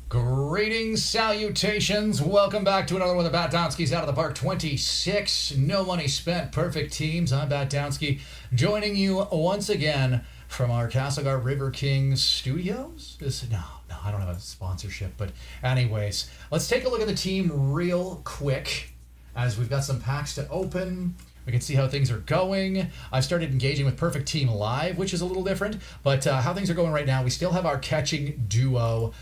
Greetings, salutations. Welcome back to another one of the Batdownski's Out of the Park 26. No money spent, perfect teams. I'm Batdownski, joining you once again from our Castlegar River Kings studios. No, I don't have a sponsorship, but anyways, let's take a look at the team real quick as we've got some packs to open. We can see how things are going. I've started engaging with Perfect Team Live, which is a little different, but how things are going right now, we still have our catching duo.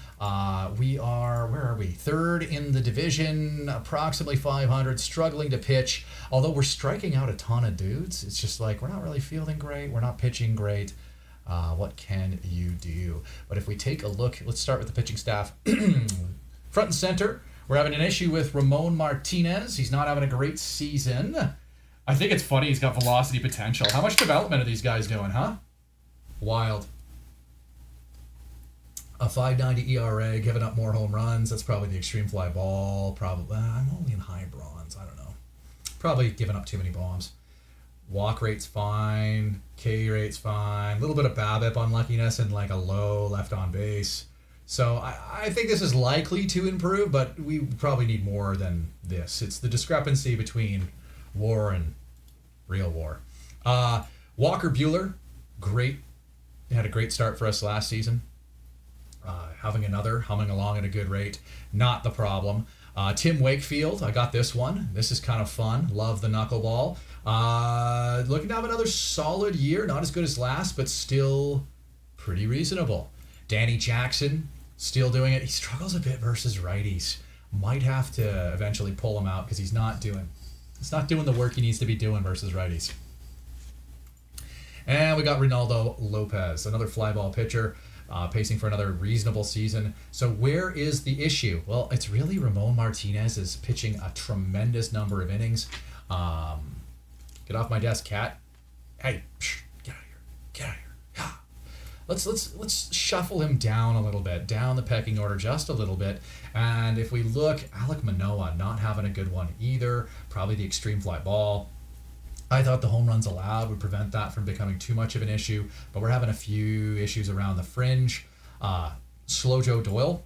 We are, where are we? Third in the division, approximately 500, struggling to pitch. Although we're striking out a ton of dudes, it's just like we're not really fielding great. We're not pitching great. What can you do? But if we take a look, let's start with the pitching staff. Front and center, we're having an issue with Ramon Martinez. He's not having a great season. I think it's funny he's got velocity potential. How much development are these guys doing, huh? Wild. A 5.90 ERA, giving up more home runs. That's probably the extreme fly ball. Probably. I'm only in high bronze. I don't know. Probably giving up too many bombs. Walk rate's fine. K rate's fine. A little bit of BABIP unluckiness and like a low left on base. So I think this is likely to improve, but we probably need more than this. It's the discrepancy between war and real war. Walker Buehler, great. He had a great start for us last season. Having another, humming along at a good rate, not the problem. Tim Wakefield, I got this one. This is kind of fun. Love the knuckleball. Looking to have another solid year. Not as good as last, but still pretty reasonable. Danny Jackson, still doing it. He struggles a bit versus righties. Might have to eventually pull him out because he's not doing the work he needs to be doing versus righties. And we got Ronaldo Lopez, another fly ball pitcher, pacing for another reasonable season. So where is the issue? Well, it's really Ramon Martinez is pitching a tremendous number of innings. Get off my desk, cat. Hey, get out of here. Get out of here. Yeah. Let's shuffle him down a little bit, down the pecking order just a little bit. And if we look, Alek Manoah not having a good one either. Probably the extreme fly ball. I thought the home runs allowed would prevent that from becoming too much of an issue, but we're having a few issues around the fringe. Slow Joe Doyle,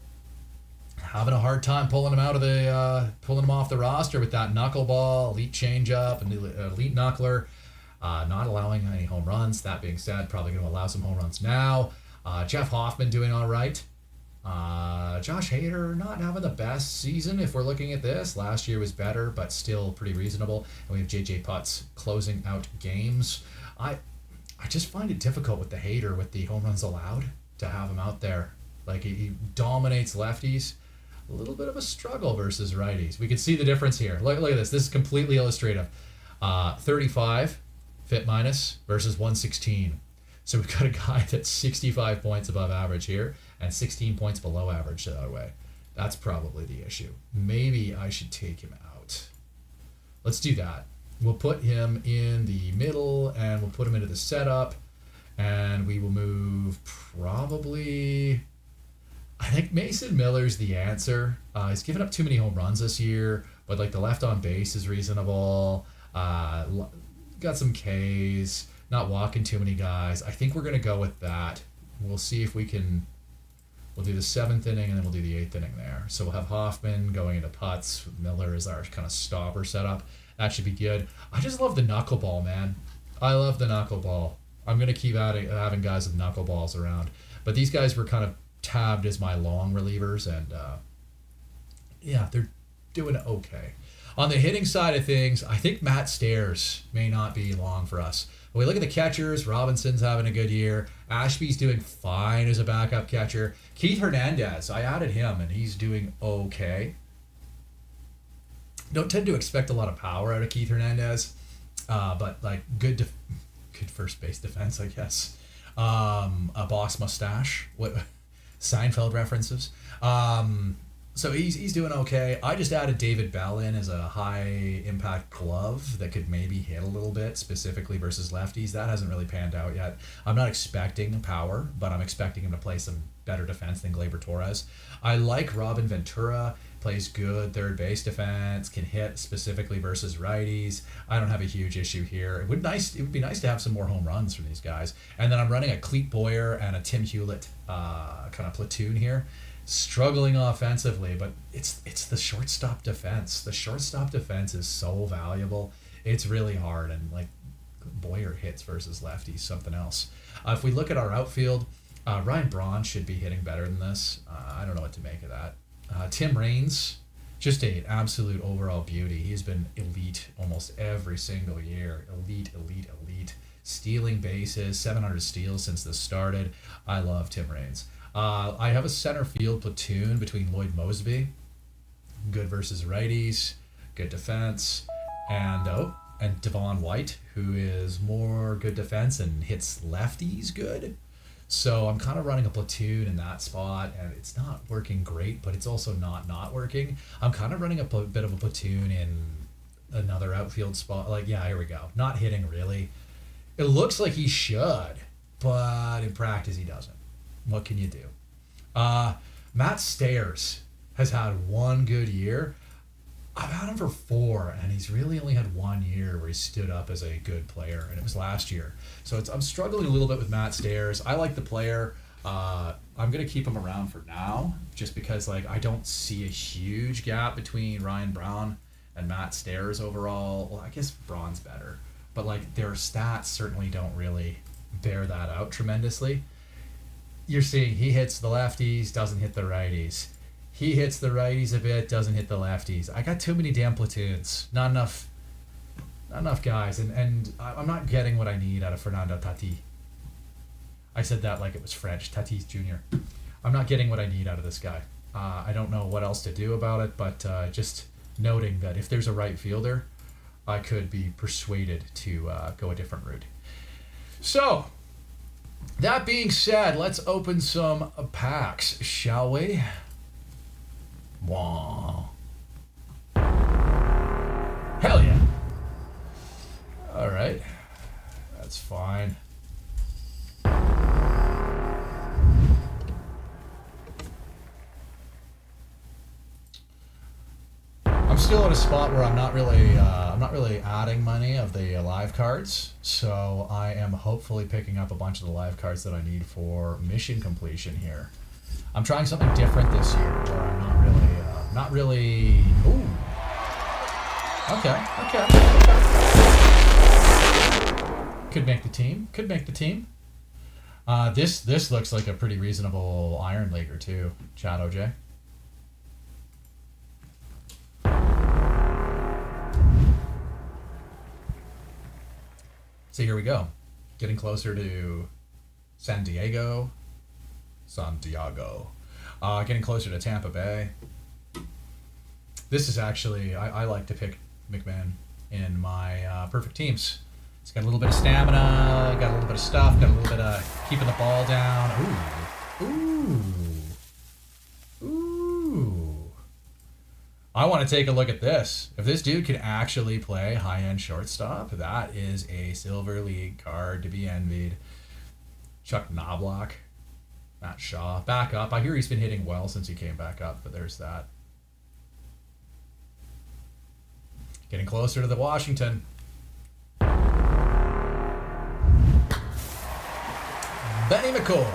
having a hard time pulling him off the roster with that knuckleball, elite changeup, and the elite knuckler. Not allowing any home runs. That being said, probably going to allow some home runs now. Jeff Hoffman doing all right. Josh Hader not having the best season if we're looking at this. Last year was better, but still pretty reasonable. And we have JJ Putz closing out games. I just find it difficult with the Hader with the home runs allowed to have him out there. Like he dominates lefties. A little bit of a struggle versus righties. We can see the difference here. Look at this. This is completely illustrative. 35 fit minus versus 116. So we've got a guy that's 65 points above average here and 16 points below average the other way. That's probably the issue. Maybe I should take him out. Let's do that. We'll put him in the middle and we'll put him into the setup and we will move probably... I think Mason Miller's the answer. He's given up too many home runs this year, but like the left on base is reasonable. Got some Ks, not walking too many guys. I think we're going to go with that. We'll see if we can... We'll do the 7th inning and then we'll do the 8th inning there. So we'll have Hoffman going into Putz. Miller is our kind of stopper setup. That should be good. I just love the knuckleball, man. I love the knuckleball. I'm going to keep having guys with knuckleballs around. But these guys were kind of tabbed as my long relievers, and yeah, they're doing okay. On the hitting side of things, I think Matt Stairs may not be long for us. When we look at the catchers, Robinson's having a good year. Ashby's doing fine as a backup catcher. Keith Hernandez, I added him, and he's doing okay. Don't tend to expect a lot of power out of Keith Hernandez, but like good first base defense, I guess. A boss mustache. What Seinfeld references. So he's doing okay. I just added David Bell in as a high impact glove that could maybe hit a little bit, specifically versus lefties. That hasn't really panned out yet. I'm not expecting power, but I'm expecting him to play some better defense than Gleyber Torres. I like Robin Ventura. Plays good third base defense, can hit specifically versus righties. I don't have a huge issue here. It would be nice to have some more home runs from these guys. And then I'm running a Cleet Boyer and a Tim Hewlett kind of platoon here. struggling offensively, but it's the shortstop defense. The shortstop defense is so valuable. It's really hard, and like Boyer hits versus lefties, something else. If we look at our outfield, Ryan Braun should be hitting better than this. I don't know what to make of that. Tim Raines, just an absolute overall beauty. He's been elite almost every single year. Elite. Stealing bases, 700 steals since this started. I love Tim Raines. I have a center field platoon between Lloyd Moseby, good versus righties, good defense, and Devon White, who is more good defense and hits lefties good. So I'm kind of running a platoon in that spot, and it's not working great, but it's also not working. I'm kind of running a bit of a platoon in another outfield spot. Like, yeah, here we go. Not hitting really. It looks like he should, but in practice he doesn't. What can you do? Matt Stairs has had one good year. I've had him for 4, and he's really only had 1 year where he stood up as a good player, and it was last year. So I'm struggling a little bit with Matt Stairs. I like the player. I'm going to keep him around for now, just because like I don't see a huge gap between Ryan Braun and Matt Stairs overall. Well, I guess Braun's better, but like their stats certainly don't really bear that out tremendously. You're seeing he hits the lefties, doesn't hit the righties. He hits the righties a bit, doesn't hit the lefties. I got too many damn platoons. Not enough guys. And I'm not getting what I need out of Fernando Tatis. I said that like it was French. Tatis Jr. I'm not getting what I need out of this guy. I don't know what else to do about it, but just noting that if there's a right fielder, I could be persuaded to go a different route. So, that being said, let's open some packs, shall we? Wow. Hell yeah. Alright. That's fine. I'm still at a spot where I'm not really adding money of the live cards, so I am hopefully picking up a bunch of the live cards that I need for mission completion here. I'm trying something different this year where I'm not really. Ooh. Okay. Could make the team. This looks like a pretty reasonable Iron Leaguer too, Chad OJ. So here we go. Getting closer to Santiago. Getting closer to Tampa Bay. This is actually, I like to pick McMahon in my perfect teams. He's got a little bit of stamina, got a little bit of stuff, got a little bit of keeping the ball down. Ooh. I want to take a look at this. If this dude can actually play high-end shortstop, that is a Silver League card to be envied. Chuck Knobloch. Matt Shaw, back up. I hear he's been hitting well since he came back up, but there's that. Getting closer to the Washington. Benny McCoy.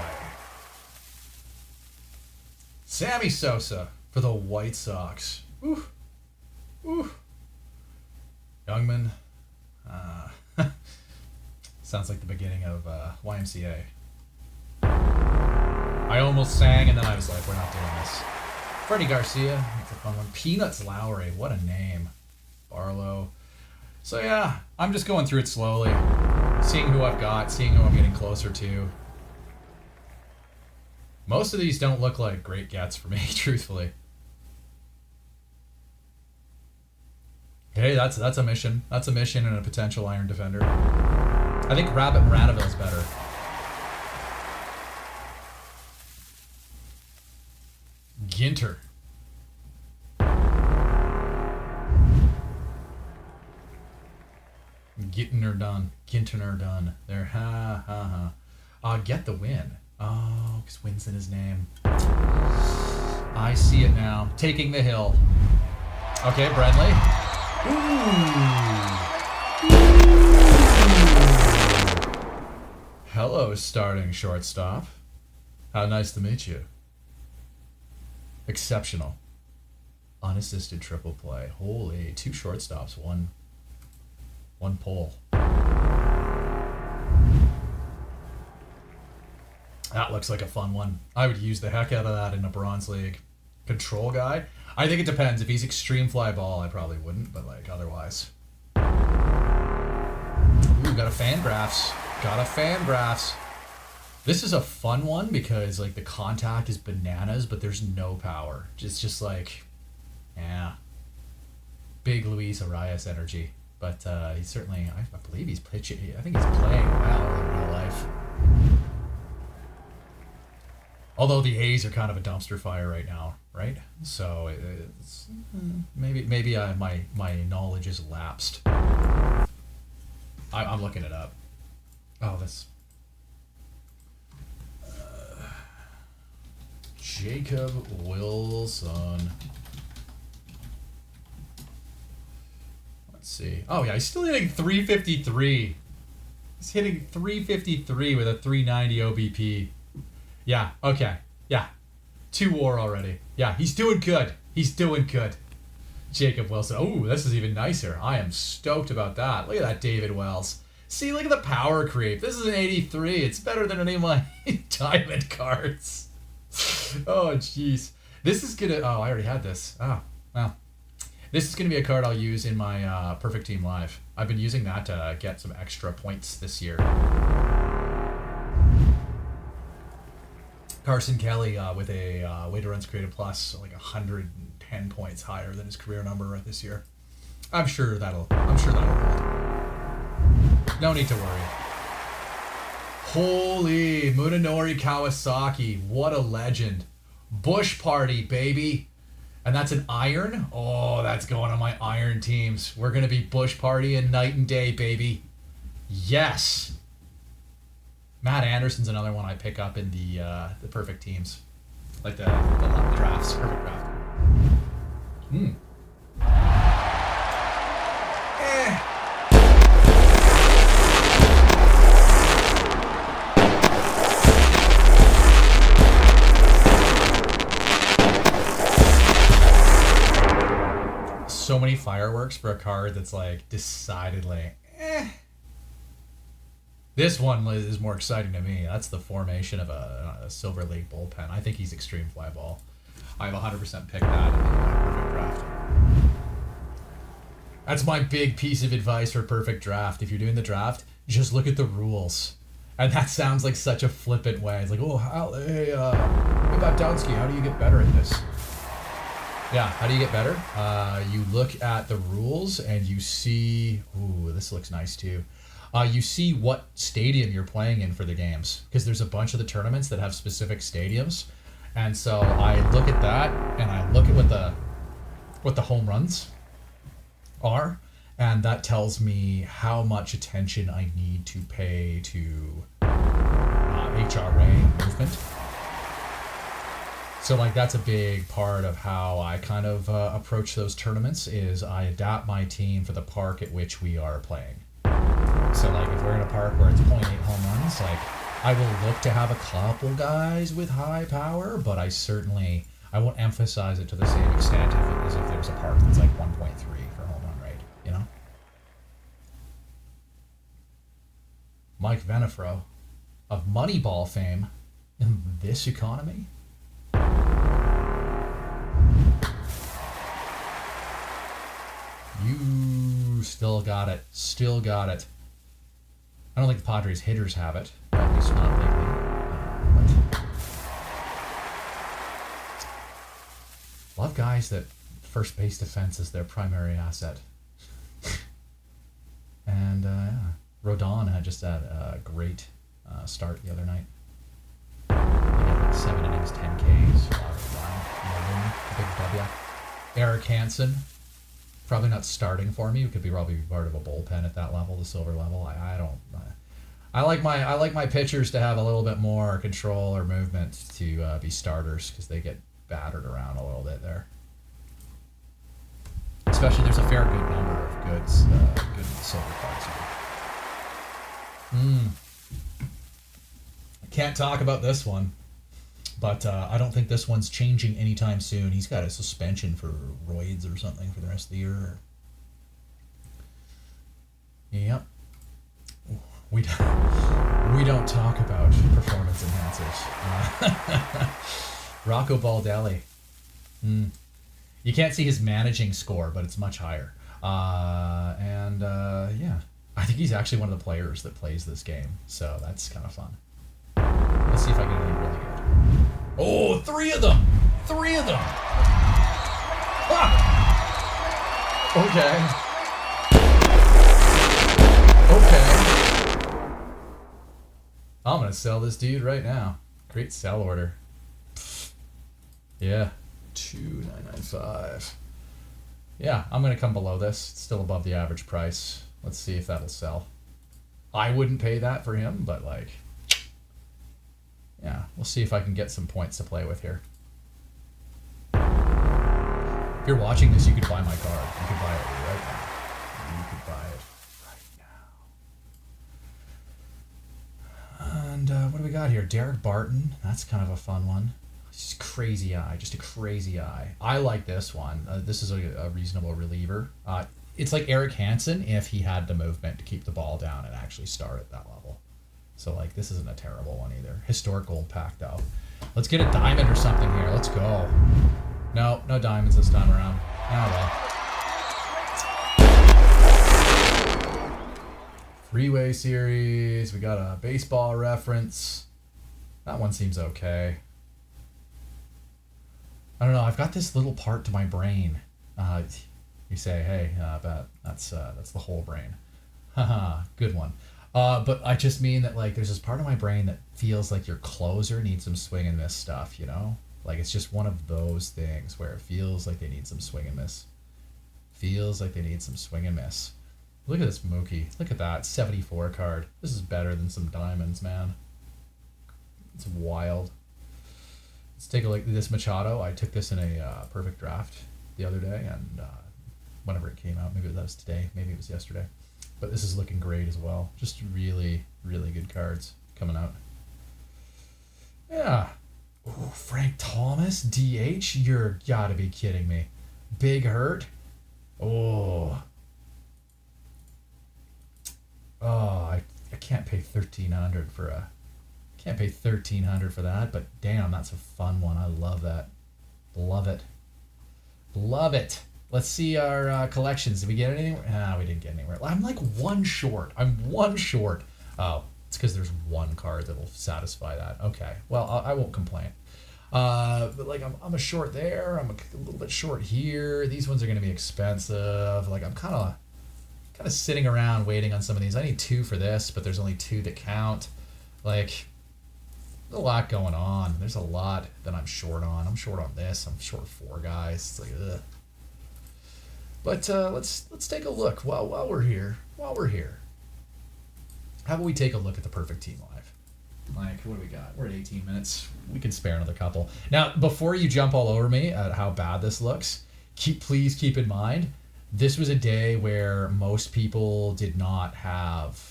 Sammy Sosa for the White Sox. Ooh. Youngman. Sounds like the beginning of YMCA. I almost sang, and then I was like, we're not doing this. Freddie Garcia, that's a fun one. Peanuts Lowry, what a name. Barlow. So yeah, I'm just going through it slowly, seeing who I've got, seeing who I'm getting closer to. Most of these don't look like great gets for me, truthfully. Hey, that's a mission. That's a mission and a potential Iron Defender. I think Rabbit Radaville's better. Ginter. Getting her done. There, ha. Get the win. Oh, because win's in his name. I see it now. Taking the hill. Okay, Bradley. Ooh. Hello, starting shortstop. How nice to meet you. Exceptional. Unassisted triple play. Holy, 2 shortstops, one pole. That looks like a fun one. I would use the heck out of that in a Bronze League. Control guy? I think it depends. If he's extreme fly ball, I probably wouldn't, but like otherwise. Ooh, got a Fangraphs. This is a fun one because like the contact is bananas, but there's no power. It's just like, yeah. Big Luis Arias energy. But he's certainly, I believe he's pitching. I think he's playing well in real life. Although the A's are kind of a dumpster fire right now, right? So it's maybe my knowledge is lapsed. I'm looking it up. Oh, this Jacob Wilson. Let's see. Oh yeah, he's still hitting 353. He's hitting 353 with a 390 OBP. Yeah, okay. Yeah. 2 WAR already. Yeah, he's doing good. Jacob Wilson. Oh, this is even nicer. I am stoked about that. Look at that David Wells. See, look at the power creep. This is an 83. It's better than any of my diamond cards. Oh, jeez. This is gonna... Oh, I already had this. Oh, well. This is gonna be a card I'll use in my Perfect Team Live. I've been using that to get some extra points this year. Carson Kelly with a weighted runs created plus like 110 points higher than his career number this year. I'm sure that'll hold. No need to worry. Holy Munenori Kawasaki, what a legend. Bush Party, baby. And that's an iron? Oh, that's going on my iron teams. We're gonna be Bush Party and night and day, baby. Yes. Matt Anderson's another one I pick up in the perfect teams, like the drafts, perfect draft. So many fireworks for a card that's like decidedly This one is more exciting to me. That's the formation of a Silver League bullpen. I think he's extreme fly ball. I've 100% picked that in the perfect draft. That's my big piece of advice for perfect draft. If you're doing the draft, just look at the rules. And that sounds like such a flippant way. It's like, oh, hey, Batdownski, how do you get better at this? Yeah, how do you get better? You look at the rules and you see... Ooh, this looks nice too. You see what stadium you're playing in for the games, because there's a bunch of the tournaments that have specific stadiums, and so I look at that and I look at what the home runs are, and that tells me how much attention I need to pay to HRA movement. So like that's a big part of how I kind of approach those tournaments, is I adapt my team for the park at which we are playing. So like if we're in a park where it's 0.8 home runs, like I will look to have a couple guys with high power, but I won't emphasize it to the same extent as if there's a park that's like 1.3 for home run rate, you know? Mike Venefro of Moneyball fame in this economy. You still got it. I don't think the Padres hitters have it, at least not lately. Love guys that first base defense is their primary asset. And Rodon had just had a great start the other night. He had like 7 innings, 10 Ks. Big W. Eric Hansen. Probably not starting for me. It could be probably part of a bullpen at that level, the silver level. I like my pitchers to have a little bit more control or movement to be starters, because they get battered around a little bit there. Especially there's a fair good number of good silver cards here. I can't talk about this one. But I don't think this one's changing anytime soon. He's got a suspension for roids or something for the rest of the year. Yep. We don't talk about performance enhancers. Rocco Baldelli. You can't see his managing score, but it's much higher. Yeah, I think he's actually one of the players that plays this game, so that's kind of fun. Let's see if I get anything really good. Oh, 3 of them! 3 of them! Ah! Okay. I'm gonna sell this dude right now. Great sell order. Yeah. 2,995. Yeah, I'm gonna come below this. It's still above the average price. Let's see if that'll sell. I wouldn't pay that for him, but like, yeah, we'll see if I can get some points to play with here. If you're watching this, you could buy my card. You could buy it right now. You could buy it right now. And what do we got here? Derek Barton. That's kind of a fun one. Just crazy eye. Just a crazy eye. I like this one. This is a reasonable reliever. It's like Eric Hansen if he had the movement to keep the ball down and actually start at that level. So, like, this isn't a terrible one either. Historic gold pack, though. Let's get a diamond or something here. Let's go. No diamonds this time around. Oh, well. Freeway series. We got a baseball reference. That one seems okay. I don't know. I've got this little part to my brain. You say, hey, that's the whole brain. Haha, good one. But I just mean that, like, there's this part of my brain that feels like your closer needs some swing and miss stuff, you know? Like, it's just one of those things where it feels like they need some swing and miss. Feels like they need some swing and miss. Look at this Mookie. Look at that 74 card. This is better than some diamonds, man. It's wild. Let's take a look at this Machado. I took this in a perfect draft the other day, and whenever it came out, maybe that was today, maybe it was yesterday. But this is looking great as well. Just really, really good cards coming out. Yeah. Ooh, Frank Thomas, DH? You're gotta be kidding me. Big hurt? Oh. I can't pay $1,300 for a... Can't pay $1,300 for that, but damn, that's a fun one. I love that. Love it. Love it. Let's see our collections. Did we get anything? We didn't get anywhere. I'm like one short. I'm one short. Oh, it's because there's one card that will satisfy that. Okay. Well, I won't complain. But like I'm a short there. I'm a little bit short here. These ones are going to be expensive. Like I'm kind of sitting around waiting on some of these. I need 2 for this, but there's only 2 that count. Like, there's a lot going on. There's a lot that I'm short on. I'm short on this. I'm short 4 guys. It's like, ugh. But let's take a look while we're here. How about we take a look at the perfect team live? Like, what do we got? We're at 18 minutes. We can spare another couple. Now, before you jump all over me at how bad this looks, please keep in mind, this was a day where most people did not have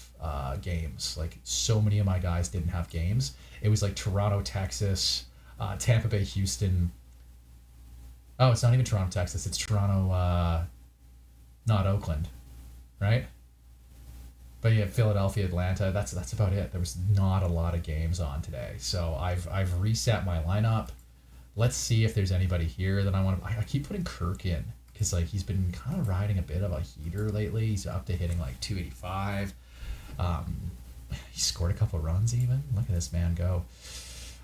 games. Like, so many of my guys didn't have games. It was like Toronto, Texas, Tampa Bay, Houston. Oh, it's not even Toronto, Texas. It's Toronto, not Oakland, right? But yeah, Philadelphia, Atlanta. That's about it. There was not a lot of games on today, so I've reset my lineup. Let's see if there's anybody here that I want to. I keep putting Kirk in because like he's been kind of riding a bit of a heater lately. He's up to hitting like 285. He scored a couple runs even. Look at this man go.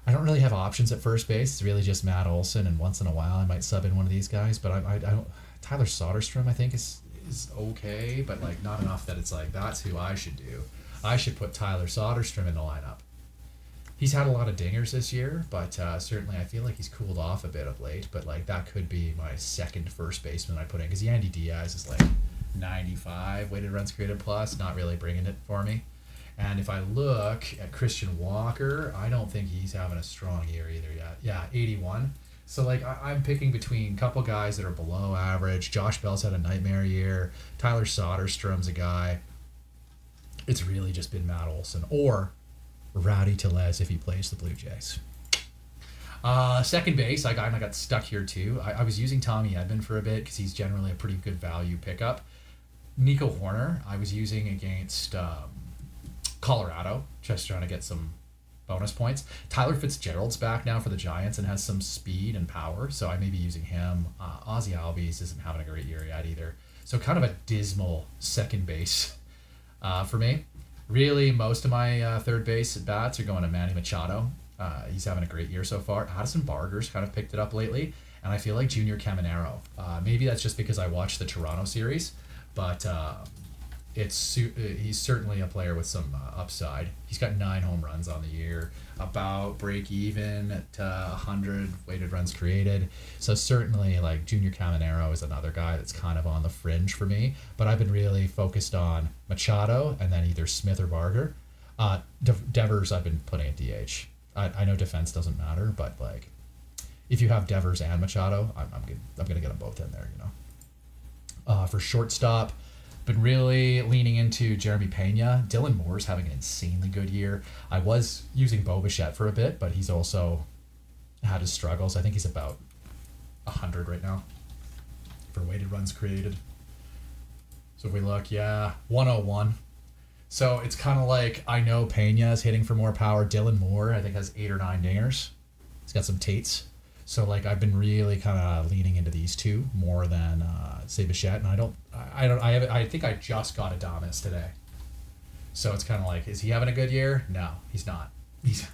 I don't really have options at first base. It's really just Matt Olson, and once in a while I might sub in one of these guys. But I don't. Tyler Soderstrom I think is okay, but like not enough that it's like that's who I should do. I should put Tyler Soderstrom in the lineup. He's had a lot of dingers this year, but certainly I feel like he's cooled off a bit of late. But like that could be my second first baseman I put in because Yandy Diaz is like 95 weighted runs created plus, not really bringing it for me. And if I look at Christian Walker, I don't think he's having a strong year either yet. Yeah, 81. So like I'm picking between a couple guys that are below average. Josh Bell's had a nightmare year. Tyler Soderstrom's a guy. It's really just been Matt Olson or Rowdy Tellez if he plays the Blue Jays. Second base, I got stuck here too. I was using Tommy Edman for a bit because he's generally a pretty good value pickup. Nico Horner, I was using against Colorado, just trying to get some bonus points. Tyler Fitzgerald's back now for the Giants and has some speed and power, so I may be using him. Ozzy Albies isn't having a great year yet either. So kind of a dismal second base for me. Really, most of my third base at bats are going to Manny Machado. He's having a great year so far. Addison Barger's kind of picked it up lately, and I feel like Junior Caminero. Maybe that's just because I watched the Toronto series, but he's certainly a player with some upside. He's got 9 home runs on the year, about break even at 100 weighted runs created. So certainly, like, Junior Caminero is another guy that's kind of on the fringe for me. But I've been really focused on Machado and then either Smith or Barger. Devers I've been putting at DH. I know defense doesn't matter, but like, if you have Devers and Machado, I'm gonna get them both in there. For shortstop, been really leaning into Jeremy Pena. Dylan Moore's having an insanely good year. I was using Bo Bichette for a bit, but he's also had his struggles. I think he's about 100 right now for weighted runs created. So if we look, 101. So it's kind of like, I know Pena is hitting for more power. Dylan Moore, I think, has 8 or 9 dingers. He's got some Tates. So like, I've been really kind of leaning into these two more than say Bichette, and I think I just got Adames today. So it's kind of like, is he having a good year? No, he's not. He's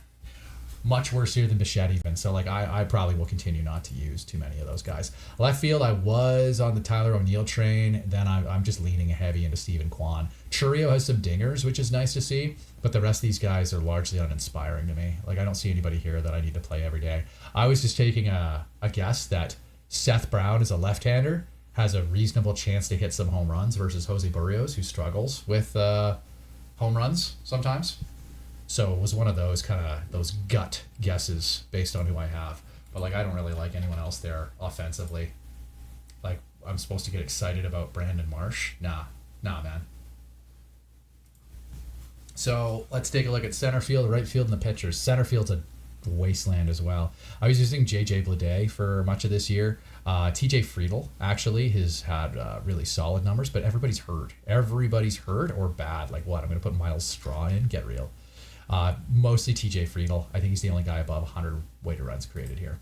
much worse here than Bichette even. So like, I probably will continue not to use too many of those guys. Left field, I was on the Tyler O'Neill train. Then I'm just leaning heavy into Steven Kwan. Churio has some dingers, which is nice to see, but the rest of these guys are largely uninspiring to me. Like, I don't see anybody here that I need to play every day. I was just taking a guess that Seth Brown is a left-hander, has a reasonable chance to hit some home runs versus Jose Barrios, who struggles with home runs sometimes. So it was one of those those gut guesses based on who I have. But like, I don't really like anyone else there offensively. Like, I'm supposed to get excited about Brandon Marsh? Nah, man. So let's take a look at center field, right field, and the pitchers. Center field's a wasteland as well. I was using JJ Bleday for much of this year. TJ Friedl actually has had really solid numbers, but everybody's hurt. Everybody's hurt or bad. Like, what? I'm going to put Miles Straw in? Get real. Mostly TJ Friedl. I think he's the only guy above 100 weighted runs created here.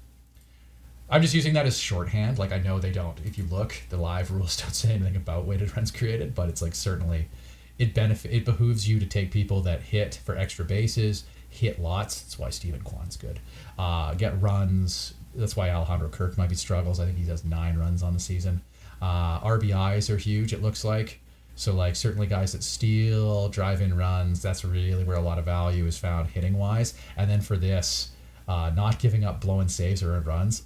I'm just using that as shorthand. Like, I know they don't. If you look, the live rules don't say anything about weighted runs created, but it's like, certainly it behooves you to take people that hit for extra bases, hit lots. That's why Steven Kwan's good. Get runs. That's why Alejandro Kirk might be struggles. I think he does 9 runs on the season. RBIs are huge, it looks like. So like, certainly guys that steal, drive in runs, that's really where a lot of value is found hitting wise. And then for this, not giving up blowing saves or earned runs.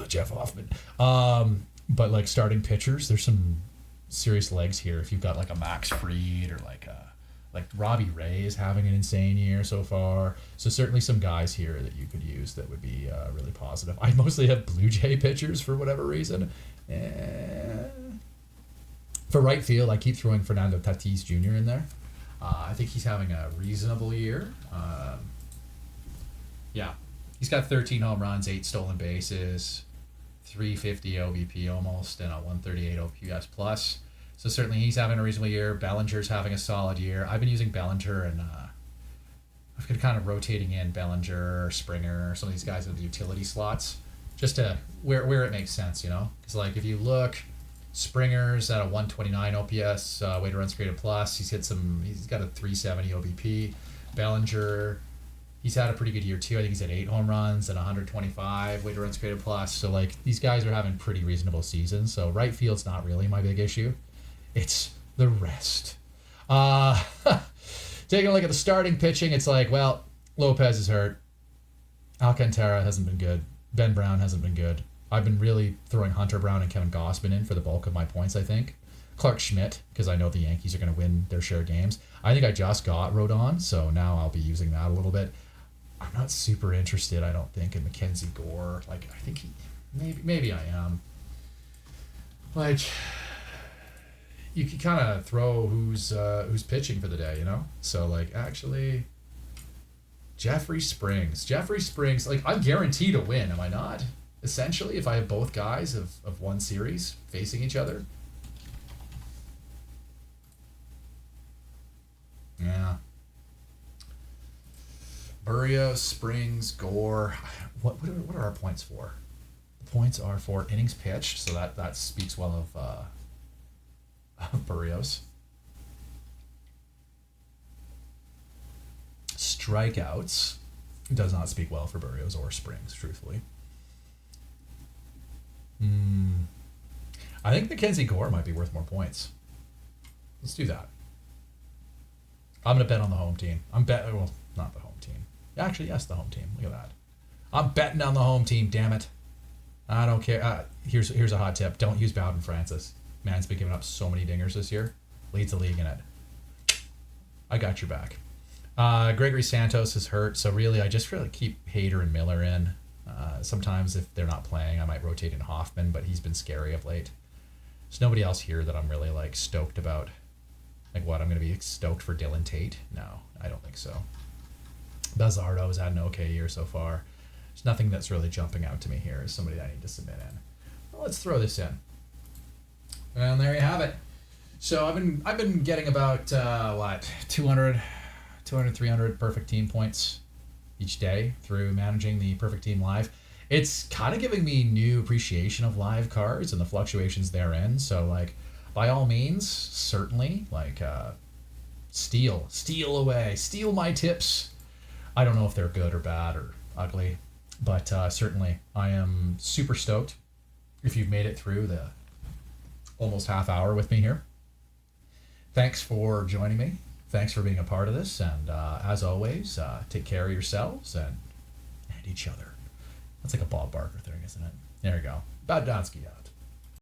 Jeff Hoffman. But like, starting pitchers, there's some serious legs here. If you've got like a Max Fried or like Robbie Ray is having an insane year so far. So certainly some guys here that you could use that would be really positive. I mostly have Blue Jay pitchers for whatever reason. For right field, I keep throwing Fernando Tatis Jr. in there. I think he's having a reasonable year. He's got 13 home runs, 8 stolen bases, 350 OBP almost, and a 138 OPS plus. So certainly he's having a reasonable year. Bellinger's having a solid year. I've been using Bellinger, and I've been kind of rotating in Bellinger, Springer, some of these guys in the utility slots, just to where it makes sense, Because like, if you look, Springer's at a 129 OPS, weighted runs created plus. He's got a 370 OBP. Bellinger, he's had a pretty good year too. I think he's at 8 home runs and 125 weighted runs created plus. So like, these guys are having pretty reasonable seasons. So right field's not really my big issue. It's the rest. Taking a look at the starting pitching, it's like, well, Lopez is hurt. Alcantara hasn't been good. Ben Brown hasn't been good. I've been really throwing Hunter Brown and Kevin Gausman in for the bulk of my points, I think. Clark Schmidt, because I know the Yankees are going to win their share of games. I think I just got Rodon, so now I'll be using that a little bit. I'm not super interested, I don't think, in Mackenzie Gore. Like, I think maybe I am. Like, you can kind of throw who's pitching for the day, So like, actually, Jeffrey Springs. Jeffrey Springs, like, I'm guaranteed to win, am I not? Essentially, if I have both guys of one series facing each other. Yeah. Burrios, Springs, Gore. What are our points for? The points are for innings pitched, so that speaks well of Burrios. Strikeouts does not speak well for Burrios or Springs, truthfully. I think Mackenzie Gore might be worth more points. Let's do that. I'm going to bet on the home team. Well, not the home team. Actually, yes, the home team. Look at that. I'm betting on the home team, damn it. I don't care. Here's a hot tip. Don't use Bowden Francis. Man's been giving up so many dingers this year. Leads the league in it. I got your back. Gregory Santos is hurt, so really I just really keep Hader and Miller in. Sometimes if they're not playing, I might rotate in Hoffman, but he's been scary of late. There's nobody else here that I'm really like stoked about. Like what, I'm going to be stoked for Dylan Tate? No, I don't think so. Bazardo has had an okay year so far. There's nothing that's really jumping out to me here as somebody that I need to submit in. Well, let's throw this in. And there you have it. So I've been getting about 200, 300 perfect team points each day through managing the Perfect Team Live. It's kind of giving me new appreciation of live cards and the fluctuations therein. So like, by all means, certainly, like, steal away, steal my tips. I don't know if they're good or bad or ugly, but certainly I am super stoked if you've made it through the almost half hour with me here. Thanks for joining me. Thanks for being a part of this. And as always, take care of yourselves and each other. That's like a Bob Barker thing, isn't it? There you go. Batdownski out.